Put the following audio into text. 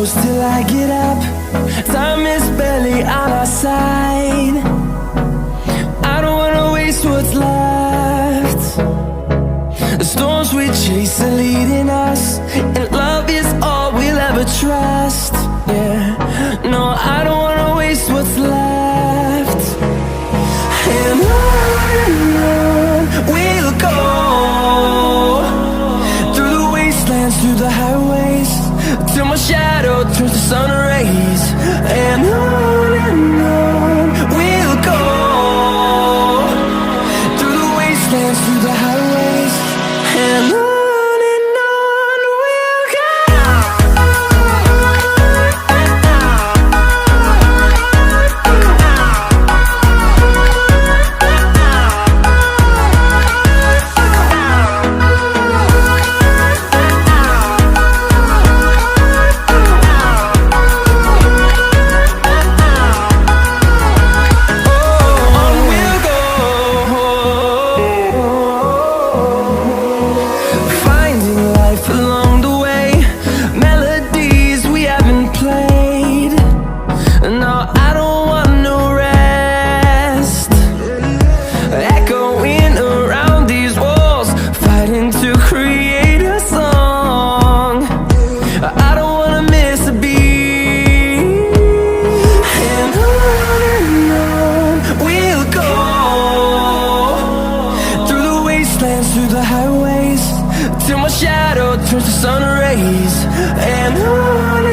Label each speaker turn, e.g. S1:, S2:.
S1: close till I get up. Time is barely on our side. I don't wanna waste what's left. The storms we chase are leading us, and love is all we'll ever trust. Yeah, no, I don't wanna waste what's left. And on we'll go, through the wastelands, through the highways, till my shadow turns to sun rays. And on we'll go, through the wastelands, through the highways, and on we'll go. Through the highways, till my shadow turns to sun rays. And on